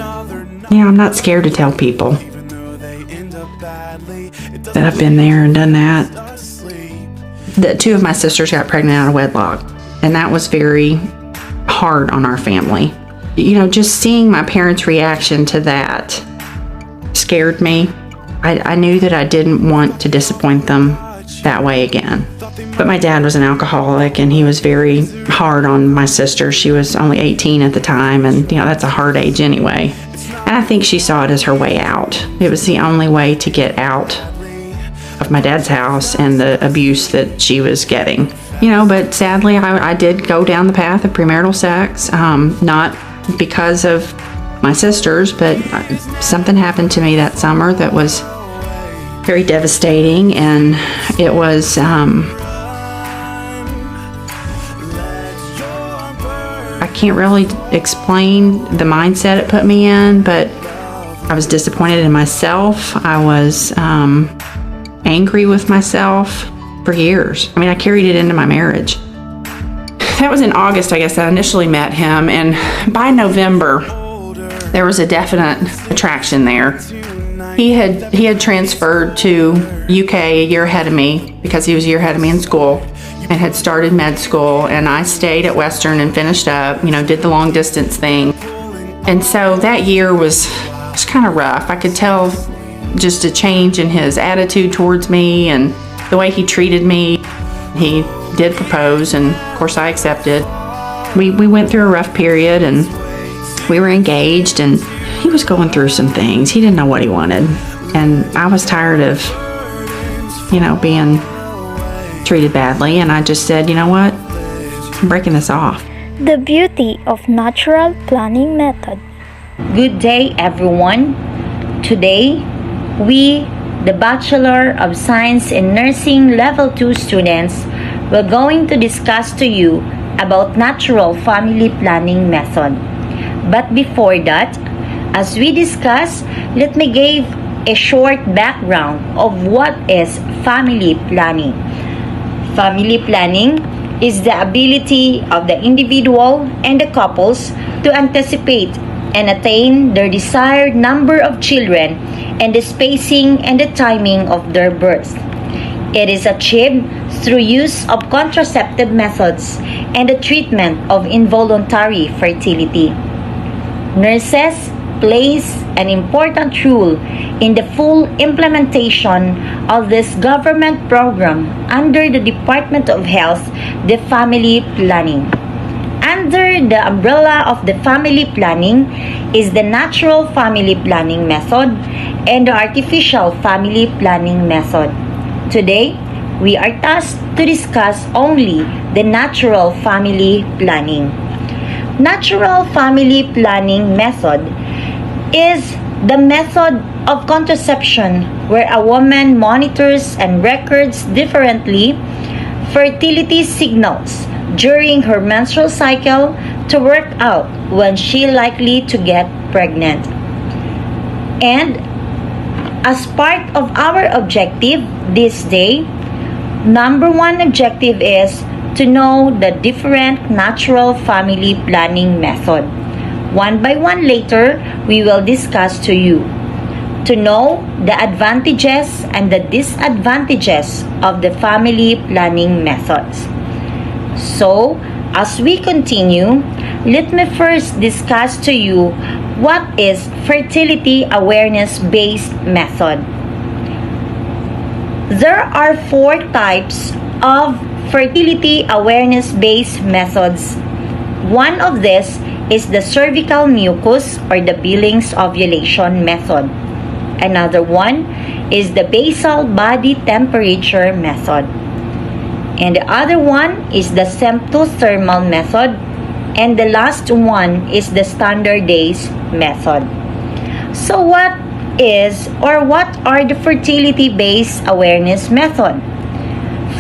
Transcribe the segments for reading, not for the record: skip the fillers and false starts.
I'm not scared to tell people that I've been there and done that. Two of my sisters got pregnant out of wedlock, and that was very hard on our family. Just seeing my parents' reaction to that scared me. I knew that I didn't want to disappoint them that way again. But my dad was an alcoholic, and he was very hard on my sister. She was only 18 at the time, and that's a hard age anyway. And I think she saw it as her way out. It was the only way to get out of my dad's house and the abuse that she was getting. But sadly, I did go down the path of premarital sex, not because of my sisters, but something happened to me that summer that was very devastating, and it was I can't really explain the mindset it put me in, but I was disappointed in myself. I was angry with myself for years. I carried it into my marriage. That was in August, I guess, that I initially met him, and by November there was a definite attraction there. He had transferred to UK a year ahead of me because he was a year ahead of me in school, and had started med school, and I stayed at Western and finished up, did the long distance thing. And so that year was kind of rough. I could tell just a change in his attitude towards me and the way he treated me. He did propose, and of course I accepted. We went through a rough period, and we were engaged, and he was going through some things. He didn't know what he wanted, and I was tired of being treated badly, and I just said, what, I'm breaking this off. The beauty of natural planning method. Good day, everyone. Today, we, the Bachelor of Science in Nursing Level 2 students, we're going to discuss to you about natural family planning method. But before that, as we discuss, let me give a short background of what is family planning. Family planning is the ability of the individual and the couples to anticipate and attain their desired number of children and the spacing and the timing of their birth. It is achieved through use of contraceptive methods and the treatment of involuntary fertility. Nurses plays an important role in the full implementation of this government program under the Department of Health, the family planning. Under the umbrella of the family planning is the natural family planning method and the artificial family planning method. Today, we are tasked to discuss only the natural family planning. Natural family planning method is the method of contraception where a woman monitors and records differently fertility signals during her menstrual cycle to work out when she likely to get pregnant. And as part of our objective this day, number one objective is to know the different natural family planning method. One by one later, we will discuss to you to know the advantages and the disadvantages of the family planning methods. So, as we continue, let me first discuss to you what is fertility awareness-based method. There are 4 types of fertility awareness-based methods. One of these is the cervical mucus or the Billings ovulation method. Another one is the basal body temperature method. And the other one is the symptothermal method. And the last one is the standard days method. So what are the fertility-based awareness method?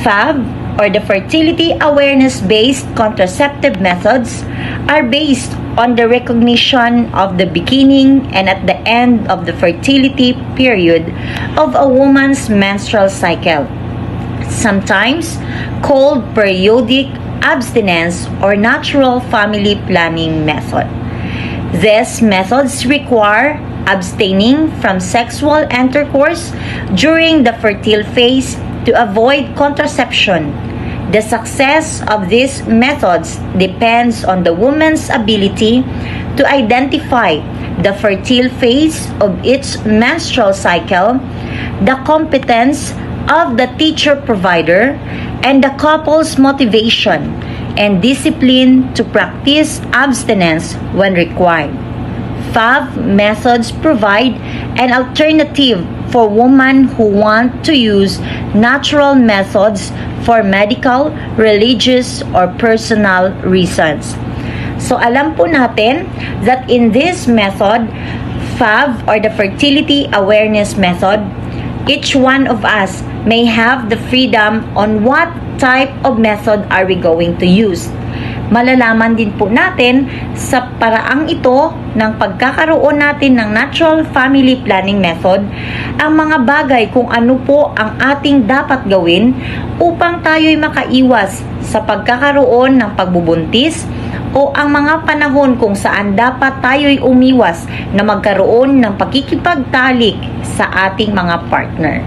FAB, or the fertility awareness-based contraceptive methods, are based on the recognition of the beginning and at the end of the fertility period of a woman's menstrual cycle, sometimes called periodic abstinence or natural family planning method. These methods require abstaining from sexual intercourse during the fertile phase to avoid contraception. The success of these methods depends on the woman's ability to identify the fertile phase of its menstrual cycle, the competence of the teacher provider, and the couple's motivation and discipline to practice abstinence when required. FAV methods provide an alternative for women who want to use natural methods for medical, religious, or personal reasons. So alam po natin that in this method, FAV or the Fertility Awareness Method, each one of us may have the freedom on what type of method are we going to use. Malalaman din po natin sa paraang ito ng pagkakaroon natin ng natural family planning method ang mga bagay kung ano po ang ating dapat gawin upang tayo'y makaiwas sa pagkakaroon ng pagbubuntis o ang mga panahon kung saan dapat tayo'y umiwas na magkaroon ng pakikipagtalik sa ating mga partner.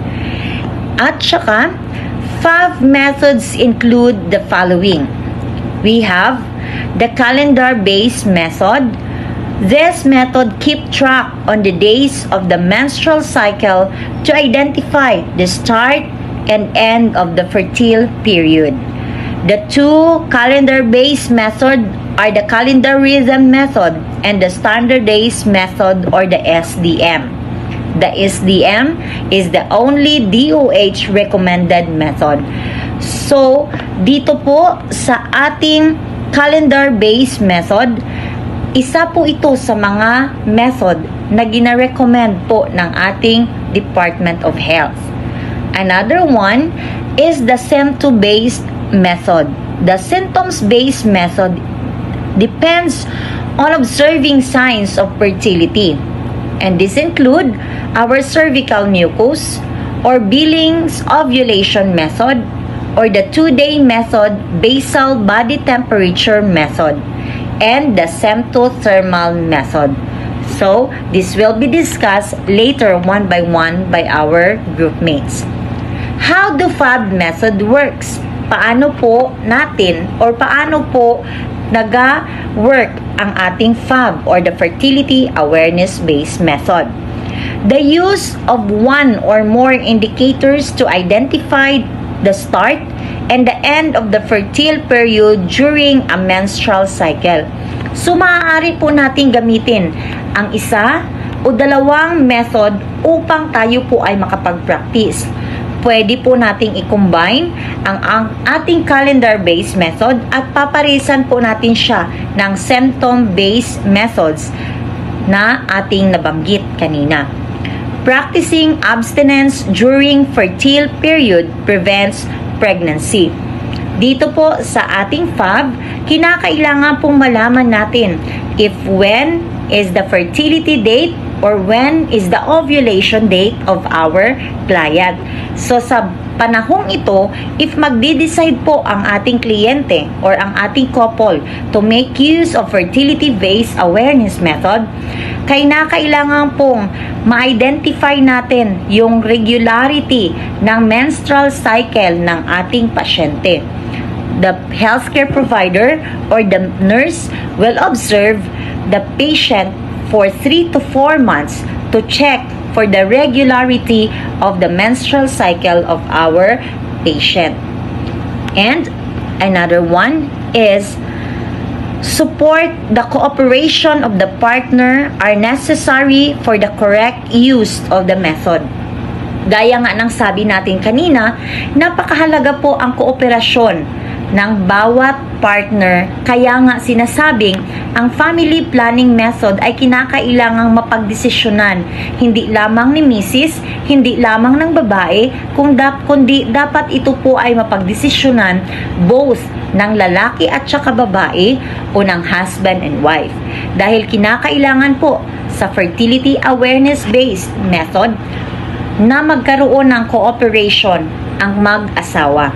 At saka, 5 methods include the following. We have the calendar-based method. This method keeps track on the days of the menstrual cycle to identify the start and end of the fertile period. The 2 calendar-based method are the calendar rhythm method and the standard days method or the SDM. The SDM is the only DOH recommended method. So, dito po sa ating calendar-based method, isa po ito sa mga method na gina-recommend po ng ating Department of Health. Another one is the symptom-based method. The symptoms-based method depends on observing signs of fertility. And this include our cervical mucus or Billings ovulation method or the 2-day method basal body temperature method and the symptothermal method. So, this will be discussed later one by one by our group mates. How do FAB method works? Paano po natin or paano po naga-work ang ating FAB or the Fertility Awareness-Based Method? The use of one or more indicators to identify the start and the end of the fertile period during a menstrual cycle. So, maaari po natin gamitin ang isa o dalawang method upang tayo po ay makapag-practice. Pwede po nating i-combine ang ating calendar-based method at paparisan po natin siya ng symptom-based methods na ating nabanggit kanina. Practicing abstinence during fertile period prevents pregnancy. Dito po sa ating FAB, kinakailangan pong malaman natin if when is the fertility date or when is the ovulation date of our client. So sa panahong ito, if magde-decide po ang ating kliyente or ang ating couple to make use of fertility-based awareness method, kailangan pong ma-identify natin yung regularity ng menstrual cycle ng ating pasyente. The healthcare provider or the nurse will observe the patient for 3 to 4 months to check for the regularity of the menstrual cycle of our patient. And another one is support the cooperation of the partner are necessary for the correct use of the method. Gaya nga ng sabi natin kanina, napakahalaga po ang kooperasyon ng bawat partner, kaya nga sinasabing ang family planning method ay kinakailangang mapagdesisyonan hindi lamang ni Mrs., hindi lamang ng babae, kundi dapat ito po ay mapagdesisyonan both ng lalaki at saka babae o ng husband and wife. Dahil kinakailangan po sa fertility awareness-based method na magkaroon ng cooperation ang mag-asawa.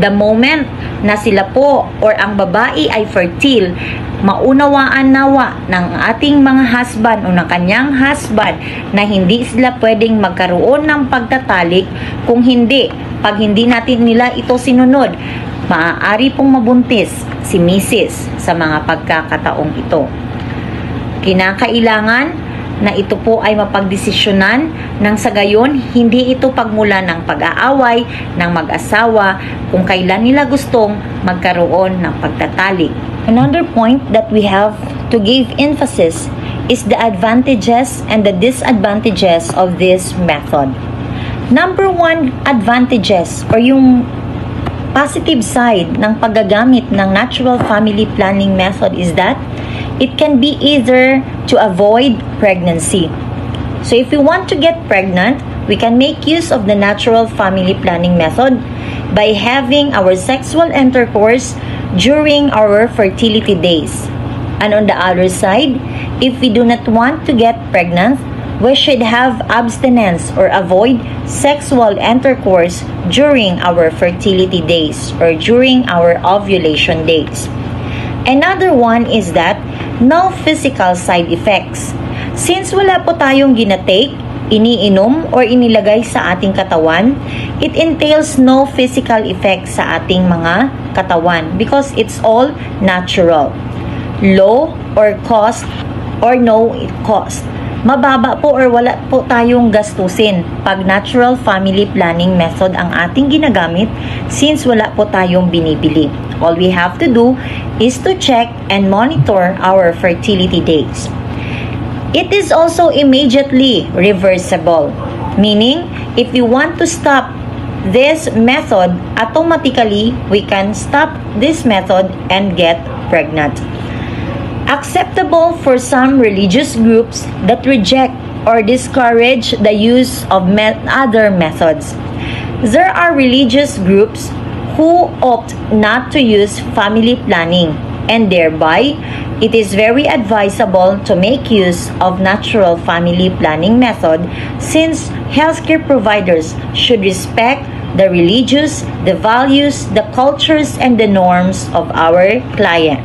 The moment na sila po or ang babae ay fertile, maunawaan nawa ng ating mga husband o ng kanyang husband na hindi sila pwedeng magkaroon ng pagtatalik. Kung hindi, pag hindi natin nila ito sinunod, maaari pong mabuntis si Mrs. sa mga pagkakataong ito. Kinakailangan na ito po ay mapagdesisyonan nang sa gayon hindi ito pagmula ng pag-aaway ng mag-asawa kung kailan nila gustong magkaroon ng pagtatalik. Another point that we have to give emphasis is the advantages and the disadvantages of this method. Number one, advantages or yung positive side ng paggagamit ng natural family planning method is that it can be either to avoid pregnancy. So if we want to get pregnant, we can make use of the natural family planning method by having our sexual intercourse during our fertility days. And on the other side, if we do not want to get pregnant, we should have abstinence or avoid sexual intercourse during our fertility days or during our ovulation days. Another one is that no physical side effects. Since wala po tayong ginatake, iniinom, or inilagay sa ating katawan, it entails no physical effects sa ating mga katawan because it's all natural. Low or cost or no cost. Mababa po or wala po tayong gastusin pag natural family planning method ang ating ginagamit since wala po tayong binibili. All we have to do is to check and monitor our fertility days. It is also immediately reversible, meaning if you want to stop this method, automatically we can stop this method and get pregnant. Acceptable for some religious groups that reject or discourage the use of other methods. There are religious groups who opt not to use family planning, and thereby it is very advisable to make use of natural family planning method since healthcare providers should respect the religious, the values, the cultures, and the norms of our client.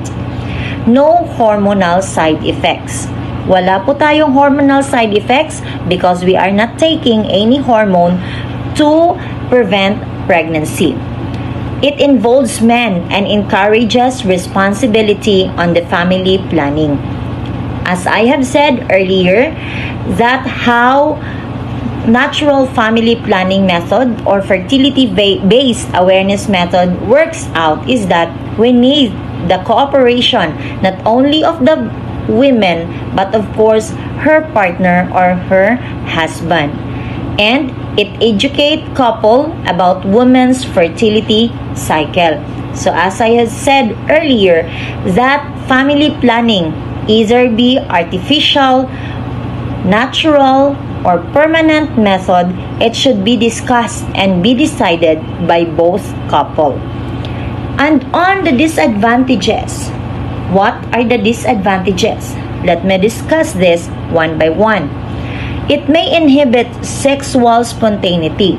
No hormonal side effects. Wala po tayong hormonal side effects because we are not taking any hormone to prevent pregnancy. It involves men and encourages responsibility on the family planning. As I have said earlier, that how natural family planning method or fertility-based awareness method works out is that we need the cooperation not only of the women but of course her partner or her husband, and it educate couple about women's fertility cycle. So as I had said earlier, that family planning either be artificial, natural, or permanent method, it should be discussed and be decided by both couple. And on the disadvantages, what are the disadvantages? Let me discuss this one by one. It may inhibit sexual spontaneity.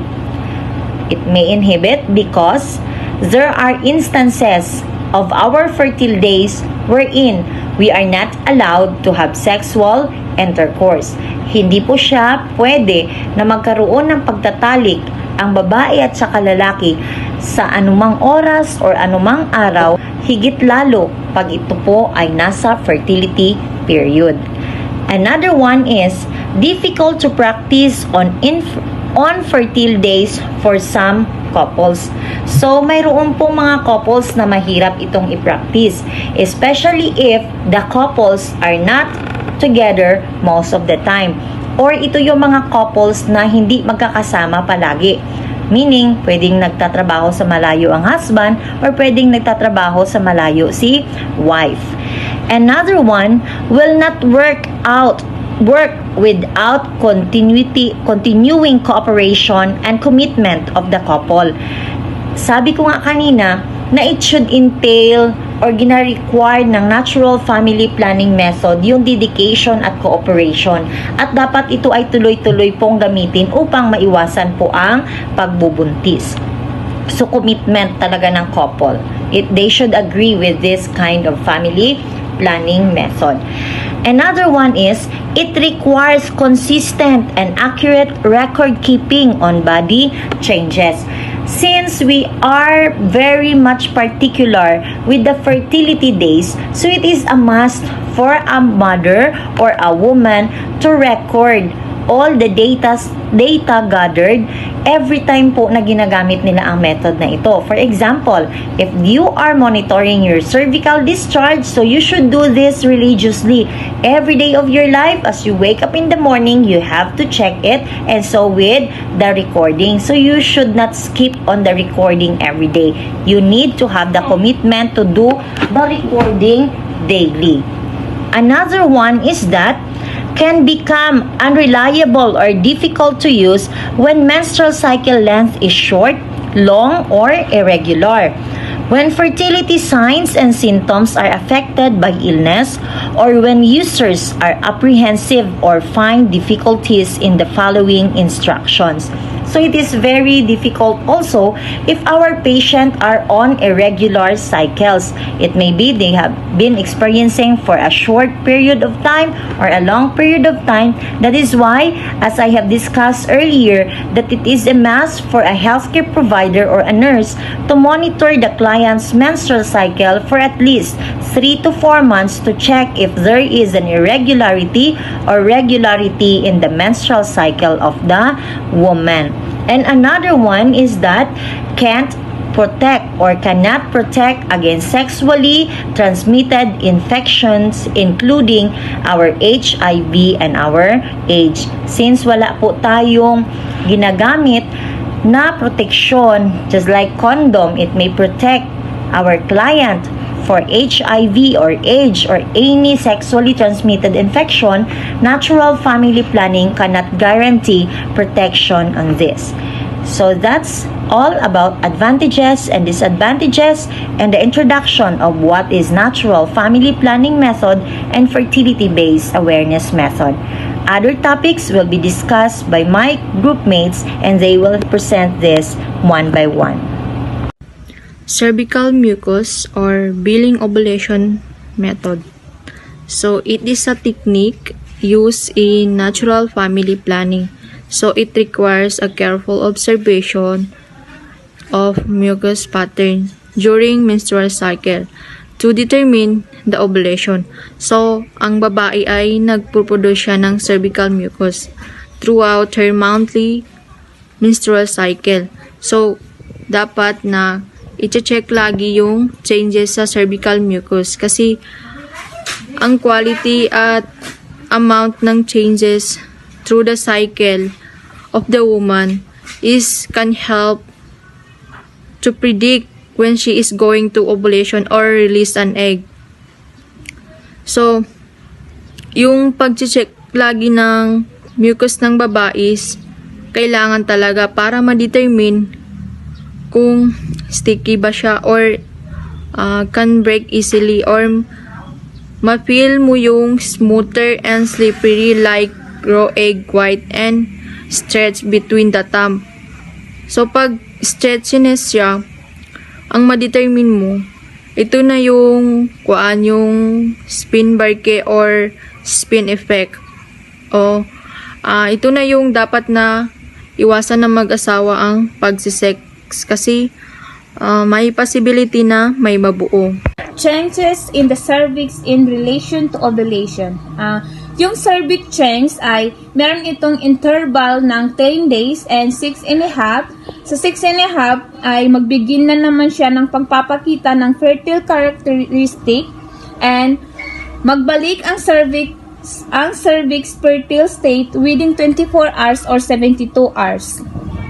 It may inhibit because there are instances of our fertile days wherein we are not allowed to have sexual intercourse. Hindi po siya pwede na magkaroon ng pagtatalik ang babae at saka lalaki sa anumang oras or anumang araw, higit lalo pag ito po ay nasa fertility period. Another one is difficult to practice on fertile days for some couples. So, mayroon pong mga couples na mahirap itong i-practice, especially if the couples are not together most of the time. Or ito yung mga couples na hindi magkakasama palagi. Meaning, pwedeng nagtatrabaho sa malayo ang husband or pwedeng nagtatrabaho sa malayo si wife. Another one will not work without continuing cooperation and commitment of the couple. Sabi ko nga kanina na it should entail or gina-require ng natural family planning method yung dedication at cooperation, at dapat ito ay tuloy-tuloy pong gamitin upang maiwasan po ang pagbubuntis. So commitment talaga ng couple. They should agree with this kind of family planning method. Another one is, it requires consistent and accurate record keeping on body changes. Since we are very much particular with the fertility days, so it is a must for a mother or a woman to record all the data gathered every time po na ginagamit nila ang method na ito. For example, if you are monitoring your cervical discharge, so you should do this religiously. Every day of your life, as you wake up in the morning, you have to check it, and so with the recording. So you should not skip on the recording every day. You need to have the commitment to do the recording daily. Another one is that can become unreliable or difficult to use when menstrual cycle length is short, long, or irregular. When fertility signs and symptoms are affected by illness, or when users are apprehensive or find difficulties in the following instructions. So it is very difficult also if our patients are on irregular cycles. It may be they have been experiencing for a short period of time or a long period of time. That is why, as I have discussed earlier, that it is a must for a healthcare provider or a nurse to monitor the client's menstrual cycle for at least 3 to 4 months to check if there is an irregularity or regularity in the menstrual cycle of the woman. And another one is that can't protect or cannot protect against sexually transmitted infections, including our HIV and our AIDS. Since wala po tayong ginagamit na proteksyon, just like condom, it may protect our client for HIV or AIDS or any sexually transmitted infection. Natural family planning cannot guarantee protection on this. So that's all about advantages and disadvantages and the introduction of what is natural family planning method and fertility-based awareness method. Other topics will be discussed by my groupmates and they will present this one by one. Cervical mucus or billing ovulation method. So it is a technique used in natural family planning. So it requires a careful observation of mucus pattern during menstrual cycle to determine the ovulation. So ang babae ay nagpuproduce siya ng cervical mucus throughout her monthly menstrual cycle. So dapat na i-check lagi yung changes sa cervical mucus kasi ang quality at amount ng changes through the cycle of the woman can help to predict when she is going to ovulation or release an egg. So, yung pag-check lagi ng mucus ng babae is kailangan talaga para ma-determine kung sticky ba siya or can break easily or ma-feel mo yung smoother and slippery like raw egg white and stretch between the thumb. So pag stretchiness siya, ang ma-determine mo, ito na yung yung spin barke or spin effect. O ito na yung dapat na iwasan ng mag-asawa ang pagsisex kasi may possibility na may mabuo. Changes in the cervix in relation to ovulation. Yung cervix change ay meron itong interval ng 10 days and 6 and a half. Sa 6 and a half ay magbigin na naman siya ng pagpapakita ng fertile characteristic and magbalik ang cervix fertile state within 24 hours or 72 hours.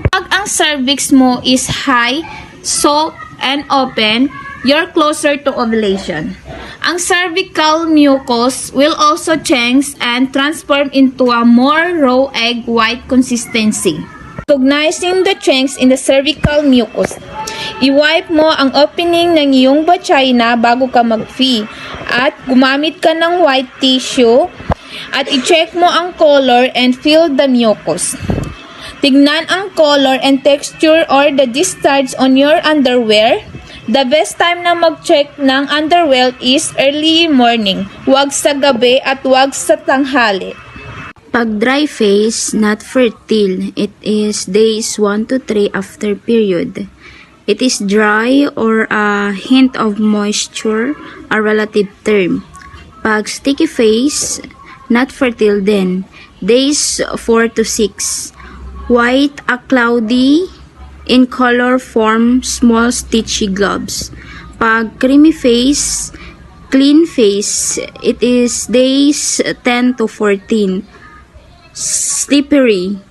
Pag ang cervix mo is high, soft, and open, you're closer to ovulation. Ang cervical mucus will also change and transform into a more raw egg white consistency. Recognizing the change in the cervical mucus, i-wipe mo ang opening ng iyong vagina bago ka mag-fee at gumamit ka ng white tissue at i-check mo ang color and feel the mucus. Tignan ang color and texture or the discharge on your underwear. The best time na mag-check ng underwhelm is early morning. Huwag sa gabi at huwag sa tanghali. Pag dry face, not fertile, it is days 1 to 3 after period. It is dry or a hint of moisture, a relative term. Pag sticky face, not fertile din, days 4 to 6. White, a cloudy in color, form small stitchy globs. Pag creamy face, clean face, it is days 10 to 14. Slippery,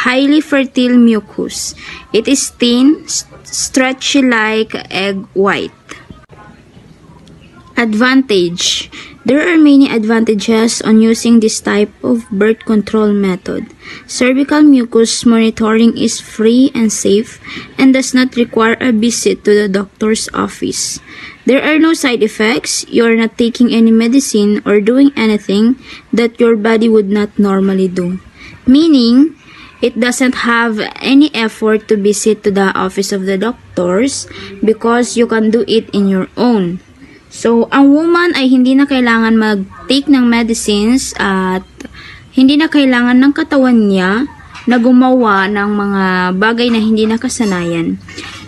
highly fertile mucus. It is thin, stretchy like egg white. Advantage. There are many advantages on using this type of birth control method. Cervical mucus monitoring is free and safe and does not require a visit to the doctor's office. There are no side effects. You are not taking any medicine or doing anything that your body would not normally do. Meaning, it doesn't have any effort to visit to the office of the doctors because you can do it in your own. So, ang woman ay hindi na kailangan mag-take ng medicines at hindi na kailangan ng katawan niya na gumawa ng mga bagay na hindi nakasanayan.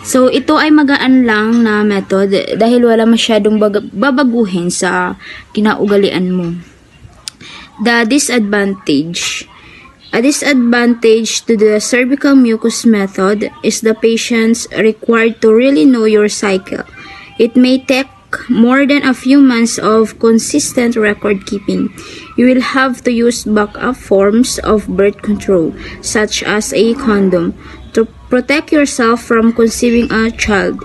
So, ito ay magaan lang na method dahil wala masyadong babaguhin sa kinaugalian mo. The disadvantage. A disadvantage to the cervical mucus method is the patients required to really know your cycle. It may take more than a few months of consistent record keeping. You will have to use backup forms of birth control, such as a condom, to protect yourself from conceiving a child.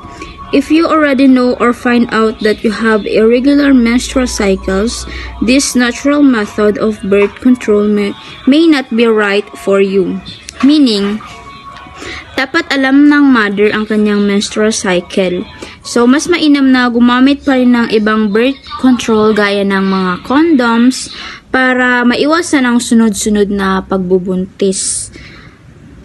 If you already know or find out that you have irregular menstrual cycles, this natural method of birth control may not be right for you. Meaning, dapat alam ng mother ang kanyang menstrual cycle. So, mas mainam na gumamit pa rin ng ibang birth control gaya ng mga condoms para maiwasan ang sunod-sunod na pagbubuntis.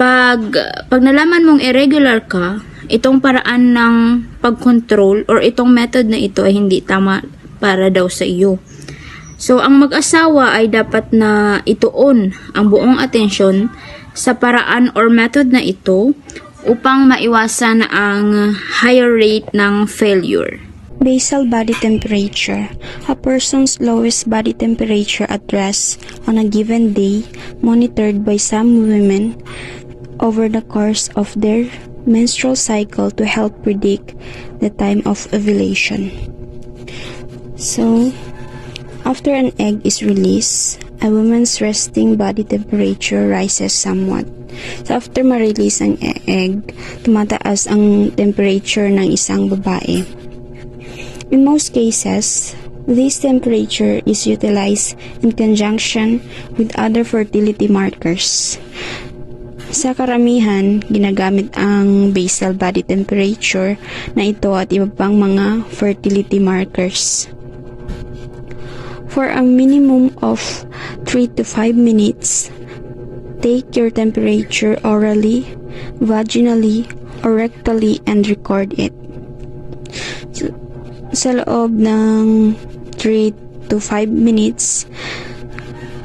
Pag nalaman mong irregular ka, itong paraan ng pag-control or itong method na ito ay hindi tama para daw sa iyo. So, ang mag-asawa ay dapat na ituon ang buong atensyon sa paraan or method na ito upang maiwasan ang higher rate ng failure. Basal body temperature. A person's lowest body temperature at rest on a given day, monitored by some women over the course of their menstrual cycle to help predict the time of ovulation. So, after an egg is released, a woman's resting body temperature rises somewhat. So, after ma-release ang egg, tumataas ang temperature ng isang babae. In most cases, this temperature is utilized in conjunction with other fertility markers. Sa karamihan, ginagamit ang basal body temperature na ito at iba pang mga fertility markers. For a minimum of 3 to 5 minutes, take your temperature orally, vaginally, or rectally and record it. So, sa loob ng 3 to 5 minutes,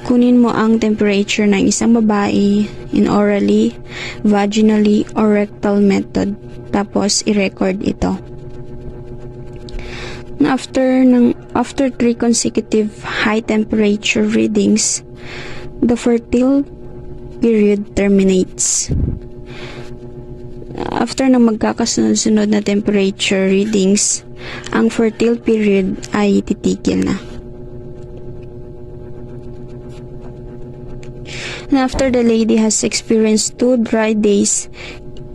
kunin mo ang temperature ng isang babae in orally, vaginally, or rectal method. Tapos, i-record ito. After 3 consecutive high temperature readings, the fertile period terminates. After na magkakasunod-sunod na temperature readings, ang fertile period ay titigil na. And after the lady has experienced 2 dry days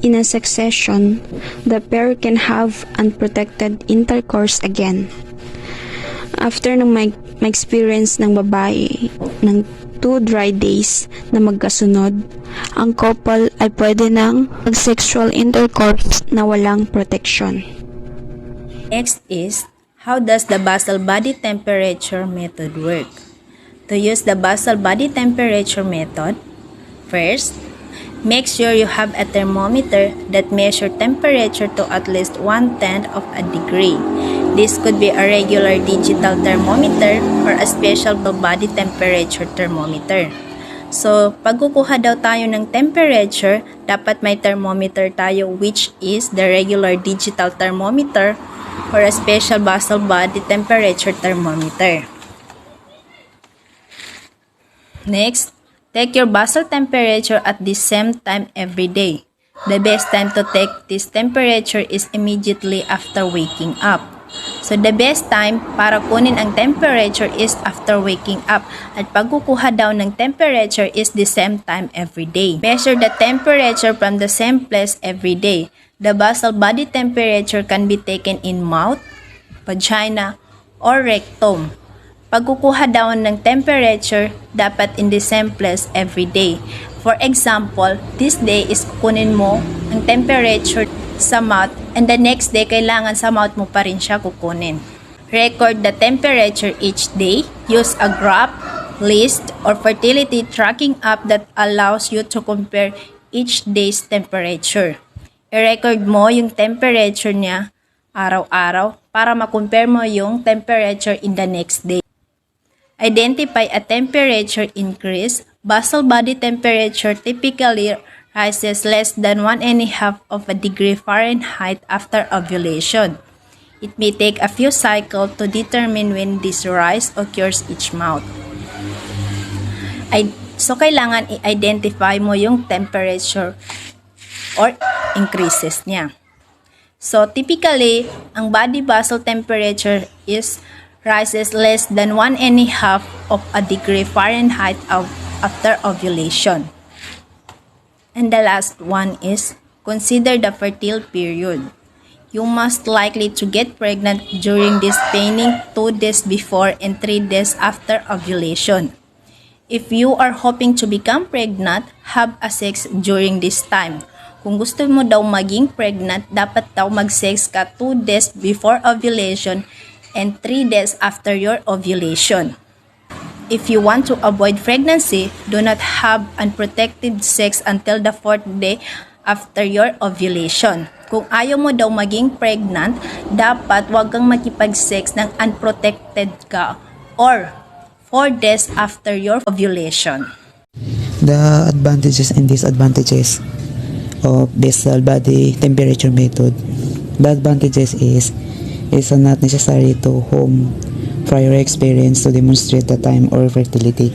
in a succession, the pair can have unprotected intercourse again. After nang ma-experience ng babae ng 2 dry days na magkasunod, ang couple ay pwede nang mag-sexual intercourse na walang protection. Next is, how does the basal body temperature method work? To use the basal body temperature method, first, Make sure you have a thermometer that measures temperature to at least 1/10 of a degree. This could be a regular digital thermometer or a special body temperature thermometer. So, pag kukuha daw tayo ng temperature, dapat may thermometer tayo which is the regular digital thermometer or a special basal body temperature thermometer. Next, take your basal temperature at the same time every day. The best time to take this temperature is immediately after waking up. So, the best time para kunin ang temperature is after waking up. At pagkukuha daw ng temperature is the same time every day. Measure the temperature from the same place every day. The basal body temperature can be taken in mouth, vagina, or rectum. Pagkukuha daw ng temperature, dapat in the same place every day. For example, this day is kukunin mo ang temperature sa mouth and the next day kailangan sa mouth mo pa rin siya kukunin. Record the temperature each day. Use a graph, list, or fertility tracking app that allows you to compare each day's temperature. I-record mo yung temperature niya araw-araw para ma-compare mo yung temperature in the next day. Identify a temperature increase. Basal body temperature typically rises less than 1.5 of a degree Fahrenheit after ovulation. It may take a few cycles to determine when this rise occurs each month. So, kailangan i-identify mo yung temperature or increases niya. So, typically, ang body basal temperature is rises less than 1.5 of a degree Fahrenheit after ovulation. And the last one is, consider the fertile period. You must likely to get pregnant during this painting 2 days before and 3 days after ovulation. If you are hoping to become pregnant, have a sex during this time. Kung gusto mo daw maging pregnant, dapat daw mag-sex ka 2 days before ovulation and 3 days after your ovulation. If you want to avoid pregnancy, do not have unprotected sex until the 4th day after your ovulation. Kung ayaw mo daw maging pregnant, dapat wag kang makipag-sex ng unprotected ka or 4 days after your ovulation. The advantages and disadvantages of basal body temperature method. The advantages is it's not necessary to home prior experience to demonstrate the time or fertility.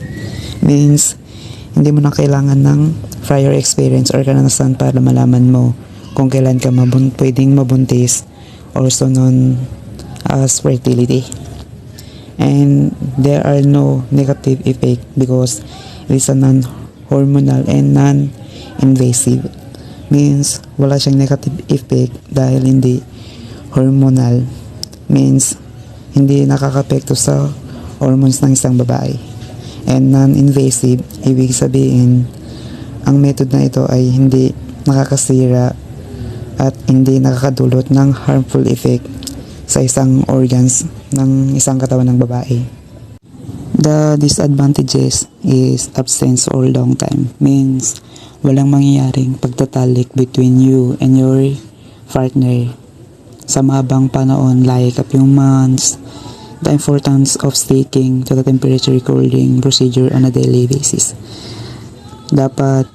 Means, hindi mo na kailangan ng prior experience or karanasan para malaman mo kung kailan ka pwedeng mabuntis, also known as fertility. And there are no negative effect because it is a non-hormonal and non-invasive. Means, wala siyang negative effect dahil hindi hormonal. Means, hindi nakakapekto sa hormones ng isang babae. And non-invasive, ibig sabihin, ang method na ito ay hindi nakakasira at hindi nakakadulot ng harmful effect sa isang organs ng isang katawan ng babae. The disadvantages is absence or long time. Means, walang mangyayaring pagtatalik between you and your partner sa mahabang panahon like a few months. The importance of sticking to the temperature recording procedure on a daily basis. Dapat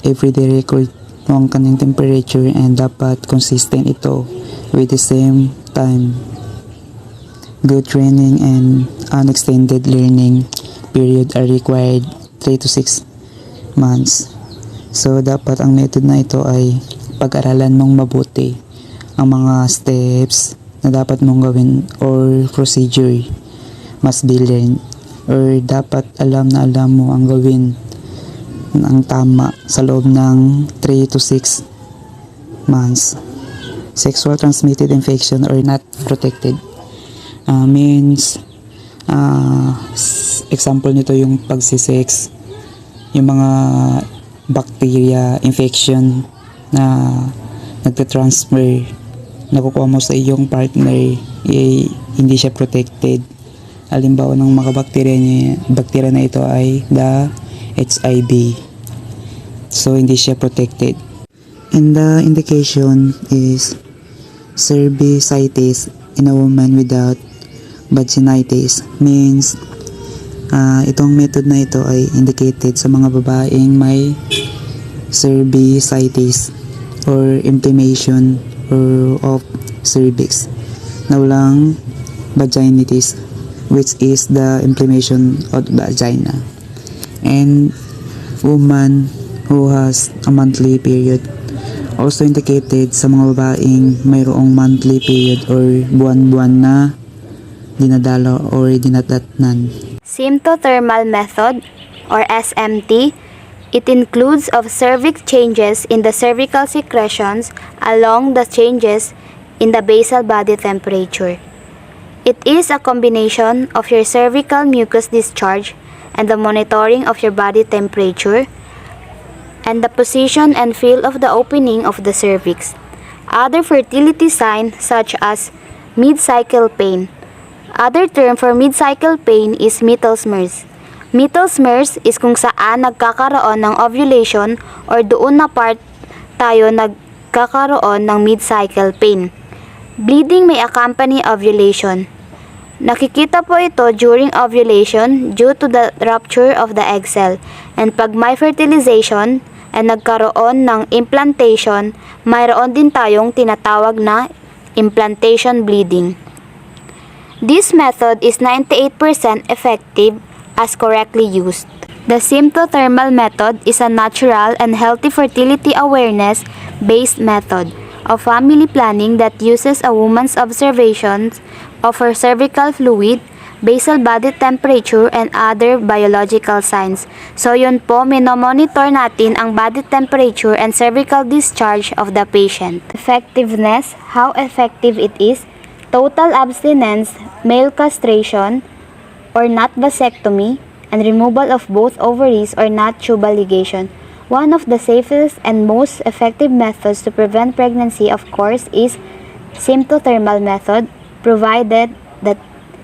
everyday record mo ang kanyang temperature and dapat consistent ito with the same time. Good training and unextended learning period are required 3 to 6 months. So, dapat ang method na ito ay pag-aralan mong mabuti ang mga steps na dapat mong gawin or procedure must be learned or dapat alam mo ang gawin ng tama sa loob ng 3 to 6 months. Sexual transmitted infection or not protected means example nito yung pagsisex, yung mga bacteria infection na nagtatransfer nakukuha mo sa iyong partner hindi siya protected. Halimbawa ng mga bacteria na ito ay the HIV. So hindi siya protected. And the indication is cervicitis in a woman without vaginitis. Means itong method na ito ay indicated sa mga babaeng may cervicitis or inflammation of cervix na walang vaginitis, which is the inflammation of the vagina, and woman who has a monthly period. Also indicated sa mga babaeng mayroong monthly period or buwan-buwan na dinadalo or dinadatnan. Symptothermal method or SMT. It includes of cervix changes in the cervical secretions along the changes in the basal body temperature. It is a combination of your cervical mucus discharge and the monitoring of your body temperature and the position and feel of the opening of the cervix. Other fertility signs such as mid-cycle pain. Other term for mid-cycle pain is Mittelsmers. Mittelsmers is kung saan nagkakaroon ng ovulation or doon na part tayo nagkakaroon ng mid-cycle pain. Bleeding may accompany ovulation. Nakikita po ito during ovulation due to the rupture of the egg cell. And pag may fertilization and nagkaroon ng implantation, mayroon din tayong tinatawag na implantation bleeding. This method is 98% effective as correctly used. The symptothermal method is a natural and healthy fertility awareness-based method of family planning that uses a woman's observations of her cervical fluid, basal body temperature, and other biological signs. So yun po, minomonitor natin ang body temperature and cervical discharge of the patient. Effectiveness, how effective it is, total abstinence, male castration, or not vasectomy, and removal of both ovaries or not tubal ligation. One of the safest and most effective methods to prevent pregnancy, of course, is symptothermal method, provided that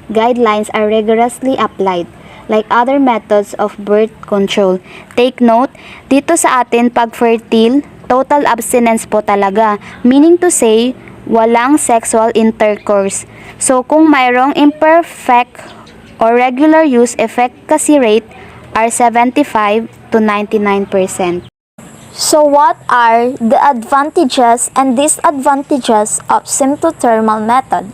guidelines are rigorously applied. Like other methods of birth control. Take note, dito sa atin pag fertile, total abstinence po talaga. Meaning to say, walang sexual intercourse. So kung mayroong imperfect or regular use, efficacy rate are 75 to 99%. So what are the advantages and disadvantages of symptothermal method?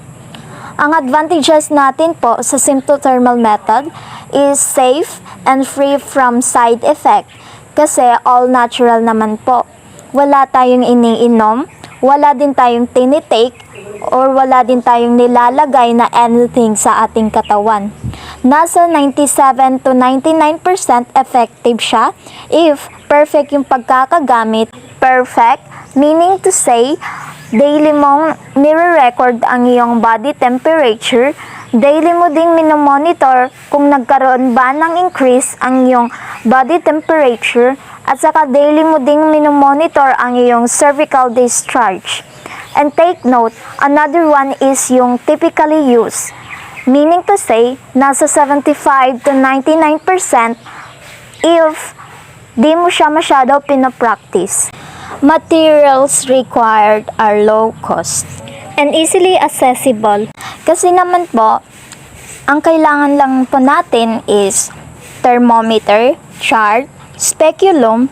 Ang advantages natin po sa symptothermal method is safe and free from side effect kasi all natural naman po. Wala tayong iniinom, wala din tayong tinitake, or wala din tayong nilalagay na anything sa ating katawan. Nasa 97 to 99% effective siya if perfect yung pagkakagamit. Perfect, meaning to say, daily mong nire-record ang iyong body temperature, daily mo ding minomonitor kung nagkaroon ba ng increase ang iyong body temperature, at saka daily mo ding minomonitor ang iyong cervical discharge. And take note, another one is yung typically used. Meaning to say, nasa 75 to 99% if di mo siya masyado pinapractice. Materials required are low cost and easily accessible. Kasi naman po, ang kailangan lang po natin is thermometer, chart, speculum.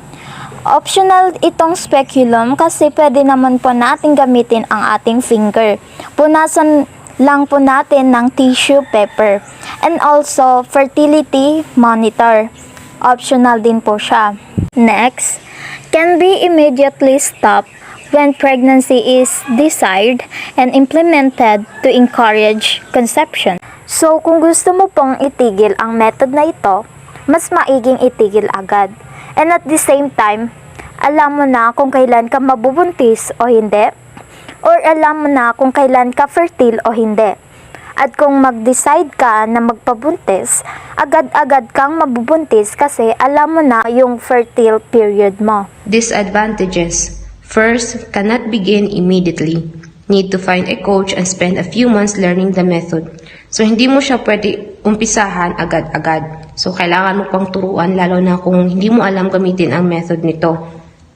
Optional itong speculum kasi pwede naman po natin gamitin ang ating finger. Punasan lang po natin ng tissue paper. And also, fertility monitor. Optional din po siya. Next, can be immediately stopped when pregnancy is desired and implemented to encourage conception. So, kung gusto mo pong itigil ang method na ito, mas maiging itigil agad. And at the same time, alam mo na kung kailan ka mabubuntis o hindi. Or alam mo na kung kailan ka fertile o hindi. At kung mag-decide ka na magpabuntis, agad-agad kang mabubuntis kasi alam mo na yung fertile period mo. Disadvantages. First, cannot begin immediately. Need to find a coach and spend a few months learning the method. So, hindi mo siya pwede umpisahan agad-agad. So, kailangan mo pang turuan lalo na kung hindi mo alam gamitin ang method nito.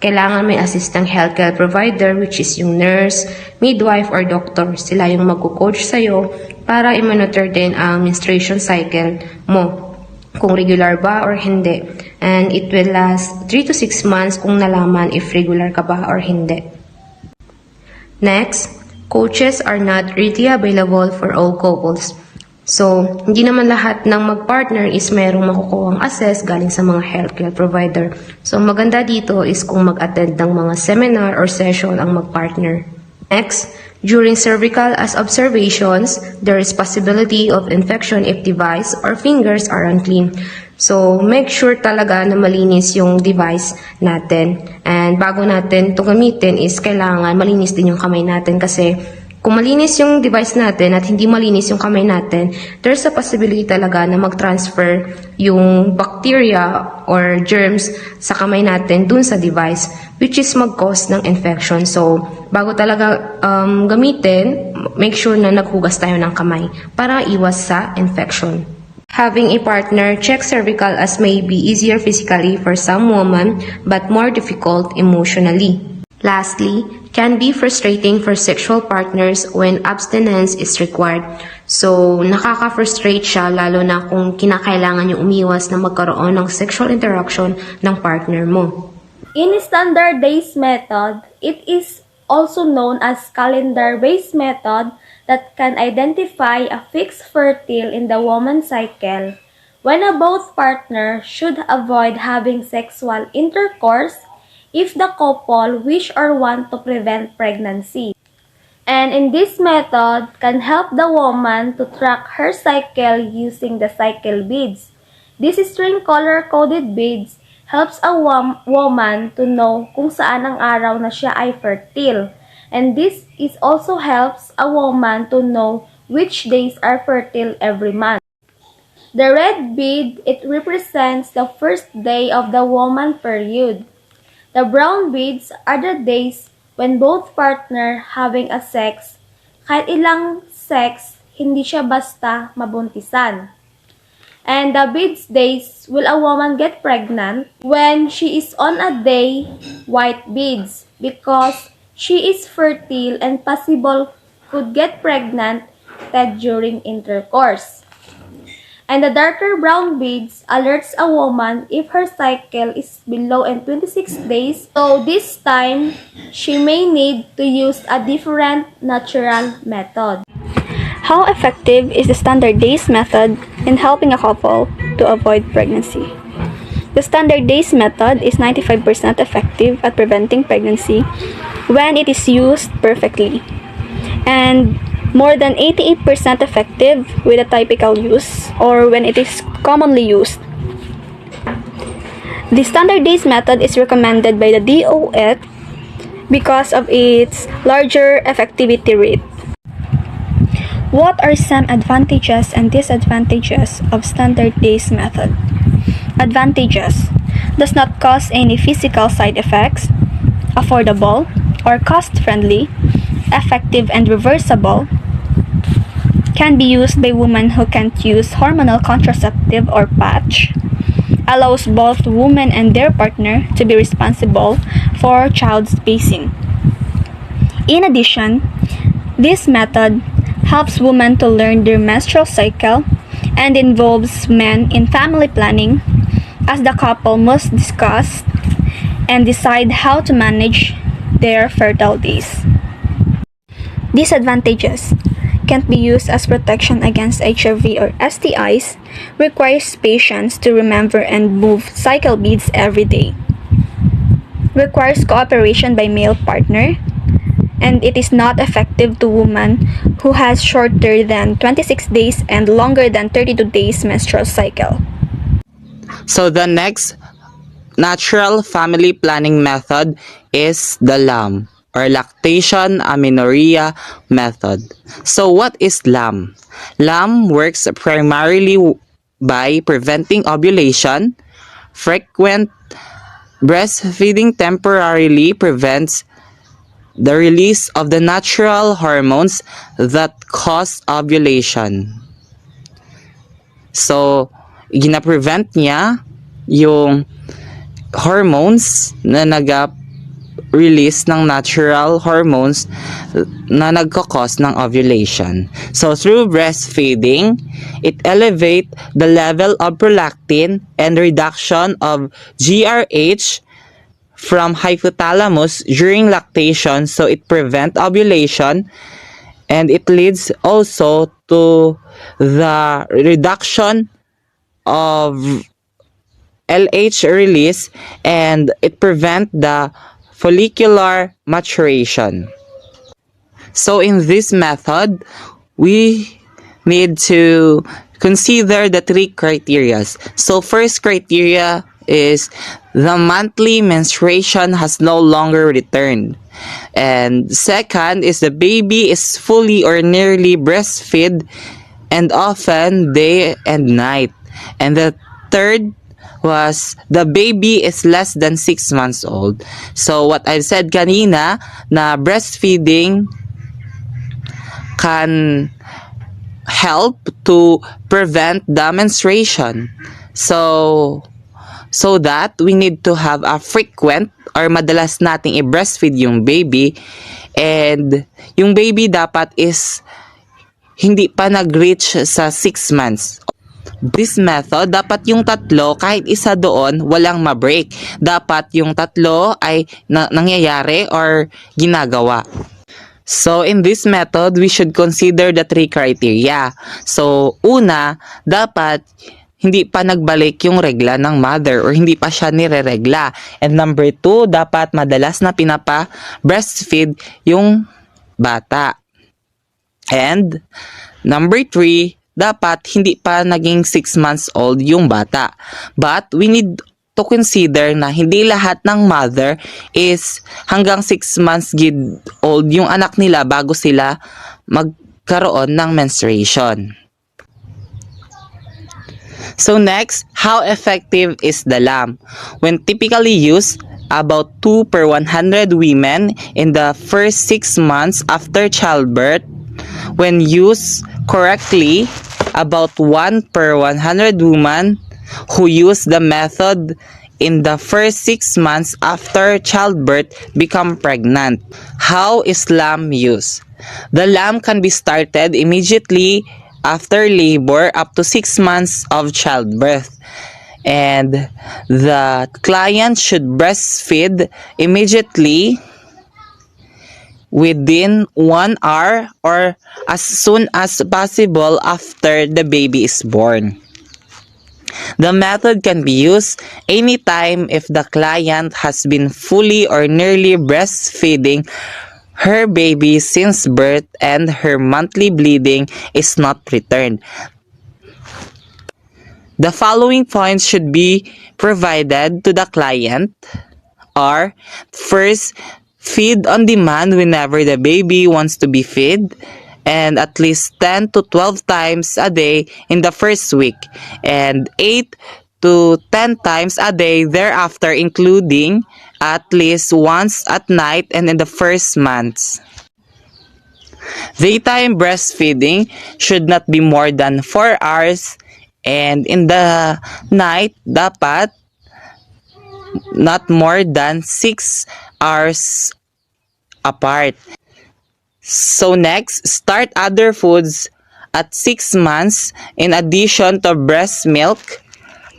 Kailangan may assistant healthcare provider which is yung nurse, midwife, or doctor. Sila yung magko-coach sa'yo para i-monitor din ang menstruation cycle mo. Kung regular ba or hindi. And it will last 3 to 6 months kung nalaman if regular ka ba or hindi. Next, coaches are not readily available for all couples. So, hindi naman lahat ng mag-partner is mayroong makukuhang access galing sa mga healthcare provider. So, maganda dito is kung mag-attend ng mga seminar or session ang mag-partner. Next, during cervical as observations, there is possibility of infection if device or fingers are unclean. So, make sure talaga na malinis yung device natin. And bago natin ito gamitin is kailangan malinis din yung kamay natin kasi kung malinis yung device natin at hindi malinis yung kamay natin, there's a possibility talaga na mag-transfer yung bacteria or germs sa kamay natin dun sa device, which is mag-cause ng infection. So, bago talaga gamitin, make sure na naghugas tayo ng kamay para iwas sa infection. Having a partner check cervical as may be easier physically for some women but more difficult emotionally. Lastly, can be frustrating for sexual partners when abstinence is required. So, nakaka-frustrate siya lalo na kung kinakailangan yung umiwas na magkaroon ng sexual interaction ng partner mo. In standard days method, it is also known as calendar-based method that can identify a fixed fertile in the woman's cycle when both partners should avoid having sexual intercourse if the couple wish or want to prevent pregnancy. And in this method can help the woman to track her cycle using the cycle beads. This string color-coded beads helps a woman to know kung saan ang araw na siya ay fertile. And this is also helps a woman to know which days are fertile every month. The red bead, it represents the first day of the woman period. The brown beads are the days when both partner having a sex, kahit ilang sex, hindi siya basta mabuntisan. And the beads days will a woman get pregnant when she is on a day white beads because she is fertile and possible could get pregnant during intercourse. And the darker brown beads alerts a woman if her cycle is below 26 days. So this time, she may need to use a different natural method. How effective is the standard days method in helping a couple to avoid pregnancy? The standard days method is 95% effective at preventing pregnancy when it is used perfectly, and more than 88% effective with a typical use or when it is commonly used. The standard days method is recommended by the DOF because of its larger effectivity rate. What are some advantages and disadvantages of standard days method? Advantages: does not cause any physical side effects, affordable or cost-friendly, effective and reversible, can be used by women who can't use hormonal contraceptive or patch, allows both women and their partner to be responsible for child spacing. In addition, this method helps women to learn their menstrual cycle and involves men in family planning, as the couple must discuss and decide how to manage their fertile days. Disadvantages: can't be used as protection against HIV or STIs, requires patience to remember and move cycle beads every day, requires cooperation by male partner, and it is not effective to women who has shorter than 26 days and longer than 32 days menstrual cycle. So the next natural family planning method is the LAM, or lactation amenorrhea method. So what is LAM? LAM works primarily by preventing ovulation. Frequent breastfeeding temporarily prevents the release of the natural hormones that cause ovulation. So gina-prevent niya yung hormones na release ng natural hormones na nagkakos ng ovulation. So, through breastfeeding, it elevate the level of prolactin and reduction of GRH from hypothalamus during lactation. So, it prevent ovulation and it leads also to the reduction of LH release and it prevent the follicular maturation. So in this method, we need to consider the three criteria. So first criteria is the monthly menstruation has no longer returned. And second is the baby is fully or nearly breastfed and often day and night. And the third was the baby is less than 6 months old. So what I've said kanina na breastfeeding can help to prevent the menstruation. So that we need to have a frequent or madalas nating i-breastfeed yung baby and yung baby dapat is hindi pa nag-reach sa 6 months. This method, dapat yung tatlo, kahit isa doon, walang ma-break. Dapat yung tatlo ay nangyayari or ginagawa. So, in this method, we should consider the three criteria. So, una, dapat hindi pa nagbalik yung regla ng mother or hindi pa siya nire-regla. And number two, dapat madalas na pinapa-breastfeed yung bata. And number three, dapat hindi pa naging 6 months old yung bata. But we need to consider na hindi lahat ng mother is hanggang 6 months old yung anak nila bago sila magkaroon ng menstruation. So next, how effective is the lamb? When typically used, about 2 per 100 women in the first 6 months after childbirth. When used correctly, about 1 per 100 women who use the method in the first 6 months after childbirth become pregnant. How is lamb used? The lamb can be started immediately after labor up to 6 months of childbirth. And the client should breastfeed immediately within 1 hour or as soon as possible after the baby is born. The method can be used anytime if the client has been fully or nearly breastfeeding her baby since birth and her monthly bleeding is not returned. The following points should be provided to the client are: first, feed on demand whenever the baby wants to be fed and at least 10 to 12 times a day in the first week and 8 to 10 times a day thereafter, including at least once at night and in the first months. Daytime breastfeeding should not be more than 4 hours and in the night dapat not more than 6 hours apart. So next, start other foods at 6 months in addition to breast milk.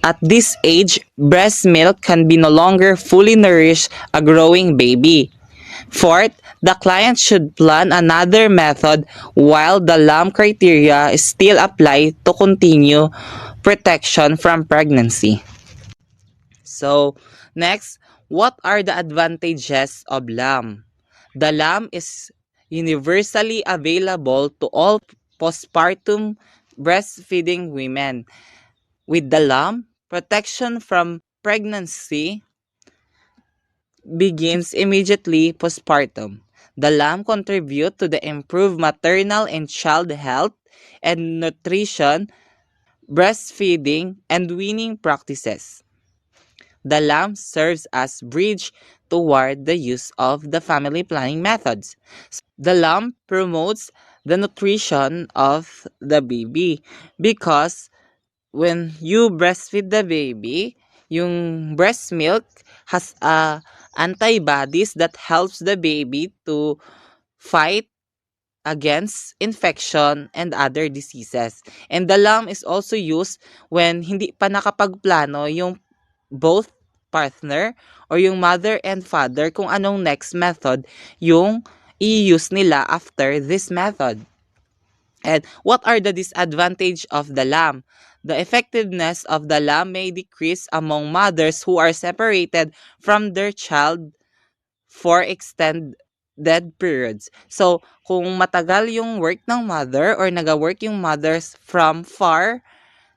At this age, breast milk can be no longer fully nourish a growing baby. Fourth, the client should plan another method while the lamb criteria is still applied to continue protection from pregnancy. So, next, what are the advantages of lamb? The lamb is universally available to all postpartum breastfeeding women. With the lamb, protection from pregnancy begins immediately postpartum. The lamb contribute to the improved maternal and child health and nutrition, breastfeeding, and weaning practices. The lamb serves as bridge toward the use of the family planning methods. The lamb promotes the nutrition of the baby because when you breastfeed the baby, yung breast milk has antibodies that helps the baby to fight against infection and other diseases. And the lamb is also used when hindi pa nakapagplano yung both partner or yung mother and father kung anong next method yung i-use nila after this method. And what are the disadvantages of the lamb? The effectiveness of the lamb may decrease among mothers who are separated from their child for extended periods. So, kung matagal yung work ng mother or naga-work yung mothers from far,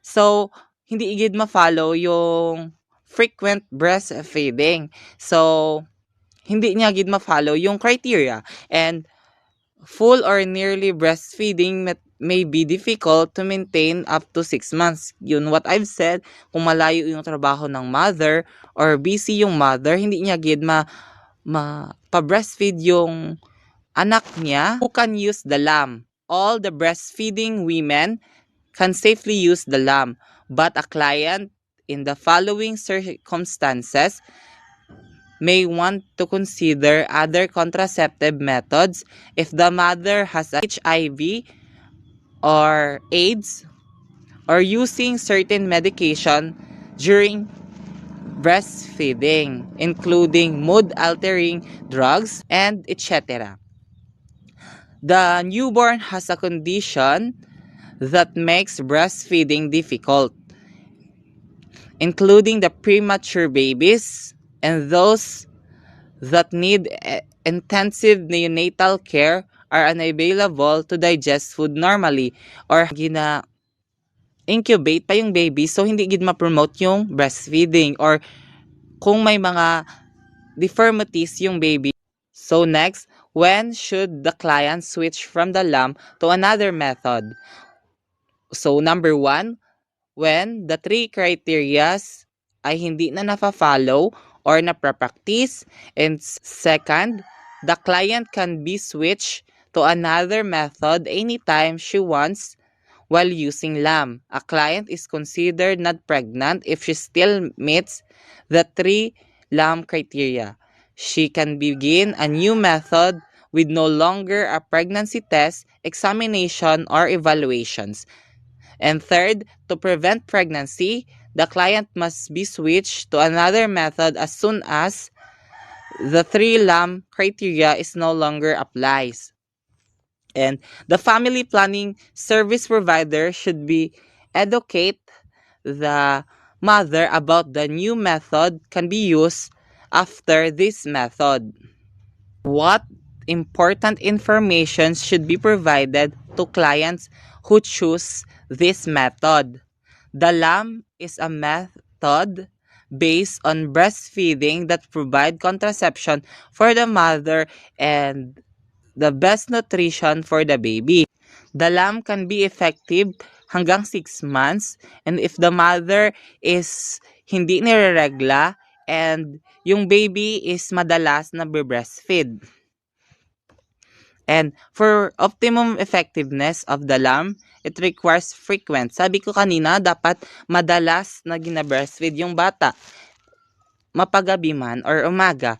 so, hindi igid ma-follow yung frequent breastfeeding. So, hindi niya gid ma-follow yung criteria. And full or nearly breastfeeding may be difficult to maintain up to 6 months. Yun what I've said, kung malayo yung trabaho ng mother or busy yung mother, hindi niya gid pa-breastfeed yung anak niya. Who can use the lamb? All the breastfeeding women can safely use the lamb, but a client in the following circumstances may want to consider other contraceptive methods if the mother has HIV or AIDS or using certain medication during breastfeeding, including mood-altering drugs and etc. The newborn has a condition that makes breastfeeding difficult, including the premature babies and those that need intensive neonatal care are unavailable to digest food normally or incubate pa yung baby, so hindi gid ma-promote yung breastfeeding or kung may mga deformities yung baby. So next, when should the client switch from the lamb to another method? So number 1, when the 3 criterias ay hindi na nafa-follow or naprapractice. And second, the client can be switched to another method anytime she wants while using lamb. A client is considered not pregnant if she still meets the 3 lamb criteria. She can begin a new method with no longer a pregnancy test, examination, or evaluations. And third, to prevent pregnancy, the client must be switched to another method as soon as the 3 lamb criteria is no longer applies. And the family planning service provider should be educate the mother about the new method can be used after this method. What important information should be provided to clients who choose this method? The lamb is a method based on breastfeeding that provide contraception for the mother and the best nutrition for the baby. The lamb can be effective hanggang 6 months, and if the mother is hindi nireregla and yung baby is madalas na breastfeed. And for optimum effectiveness of the lamb, it requires frequent. Sabi ko kanina, dapat madalas na gina-breastfeed yung bata. Mapagabi man or umaga.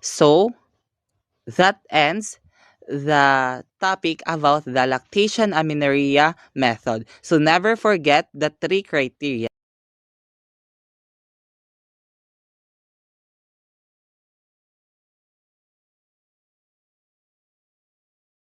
So, that ends the topic about the lactation amenorrhea method. So, never forget the 3 criteria.